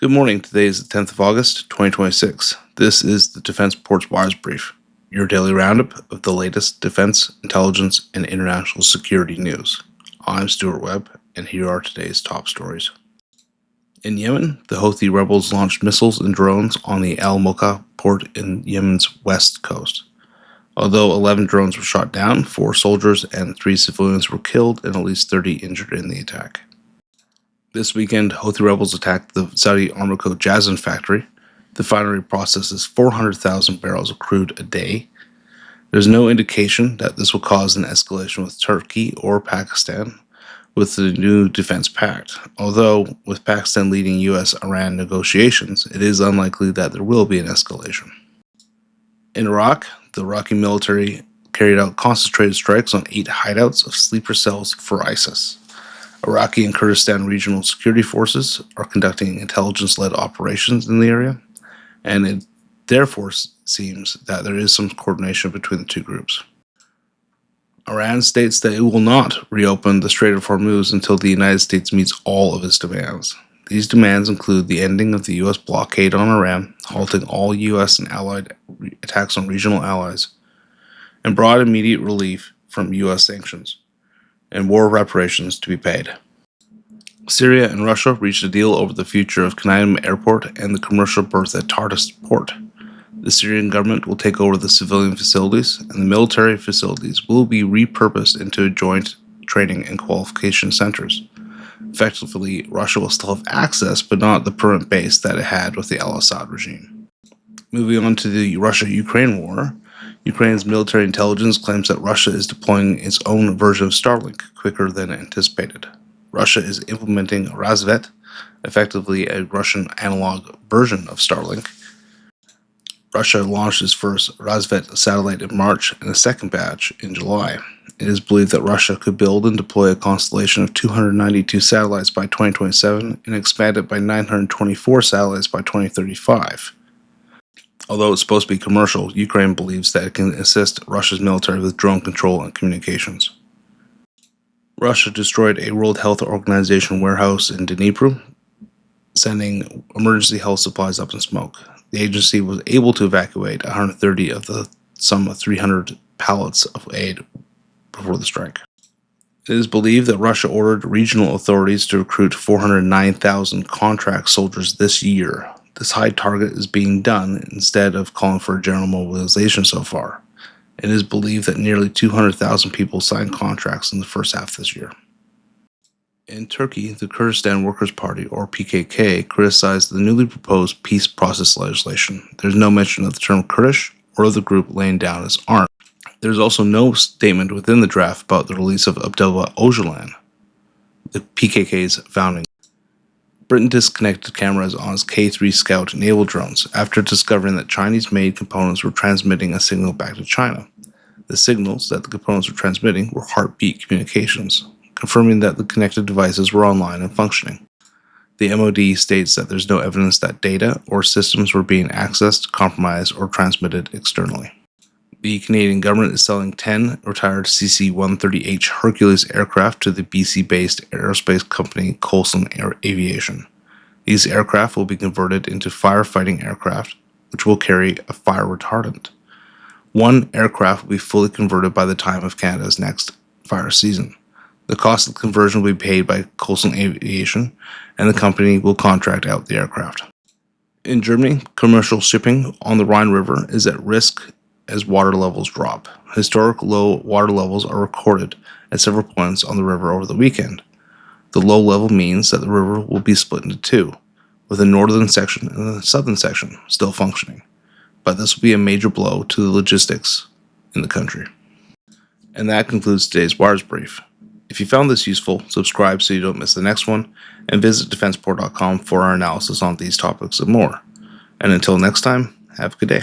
Good morning. Today is the 10th of August, 2026. This is the Defense Reports Wires Brief, your daily roundup of the latest defense, intelligence, and international security news. I'm Stuart Webb, and here are today's top stories. In Yemen, the Houthi rebels launched missiles and drones on the Al Mocha port in Yemen's west coast. Although 11 drones were shot down, 4 soldiers and 3 civilians were killed and at least 30 injured in the attack. This weekend, Houthi rebels attacked the Saudi Aramco Jazan factory. The refinery processes 400,000 barrels of crude a day. There's no indication that this will cause an escalation with Turkey or Pakistan with the new defense pact. Although, with Pakistan leading U.S.-Iran negotiations, it is unlikely that there will be an escalation. In Iraq, the Iraqi military carried out concentrated strikes on 8 hideouts of sleeper cells for ISIS. Iraqi and Kurdistan regional security forces are conducting intelligence-led operations in the area, and it therefore seems that there is some coordination between the two groups. Iran states that it will not reopen the Strait of Hormuz until the United States meets all of its demands. These demands include the ending of the U.S. blockade on Iran, halting all U.S. and allied attacks on regional allies, and broad immediate relief from U.S. sanctions, and war reparations to be paid. Syria and Russia reached a deal over the future of Kanaim Airport and the commercial berth at Tartus Port. The Syrian government will take over the civilian facilities, and the military facilities will be repurposed into joint training and qualification centers. Effectively, Russia will still have access, but not the permanent base that it had with the al-Assad regime. Moving on to the Russia-Ukraine war, Ukraine's military intelligence claims that Russia is deploying its own version of Starlink quicker than anticipated. Russia is implementing Razvet, effectively a Russian analog version of Starlink. Russia launched its first Razvet satellite in March and a second batch in July. It is believed that Russia could build and deploy a constellation of 292 satellites by 2027 and expand it by 924 satellites by 2035. Although it's supposed to be commercial, Ukraine believes that it can assist Russia's military with drone control and communications. Russia destroyed a World Health Organization warehouse in Dnipro, sending emergency health supplies up in smoke. The agency was able to evacuate 130 of the some 300 pallets of aid before the strike. It is believed that Russia ordered regional authorities to recruit 409,000 contract soldiers this year. This high target is being done instead of calling for a general mobilization so far. It is believed that nearly 200,000 people signed contracts in the first half of this year. In Turkey, the Kurdistan Workers' Party, or PKK, criticized the newly proposed peace process legislation. There's no mention of the term Kurdish or of the group laying down its arms. There's also no statement within the draft about the release of Abdullah Öcalan, the PKK's founding. Britain disconnected cameras on its K-3 Scout naval drones after discovering that Chinese-made components were transmitting a signal back to China. The signals that the components were transmitting were heartbeat communications, confirming that the connected devices were online and functioning. The MOD states that there's no evidence that data or systems were being accessed, compromised, or transmitted externally. The Canadian government is selling 10 retired CC-130H Hercules aircraft to the BC-based aerospace company Coulson Aviation. These aircraft will be converted into firefighting aircraft, which will carry a fire retardant. One aircraft will be fully converted by the time of Canada's next fire season. The cost of the conversion will be paid by Coulson Aviation, and the company will contract out the aircraft. In Germany, commercial shipping on the Rhine River is at risk as water levels drop. Historic low water levels are recorded at several points on the river over the weekend. The low level means that the river will be split into two, with a northern section and a southern section still functioning. But this will be a major blow to the logistics in the country. And that concludes today's Wires Brief. If you found this useful, subscribe so you don't miss the next one, and visit defenseport.com for our analysis on these topics and more. And until next time, have a good day.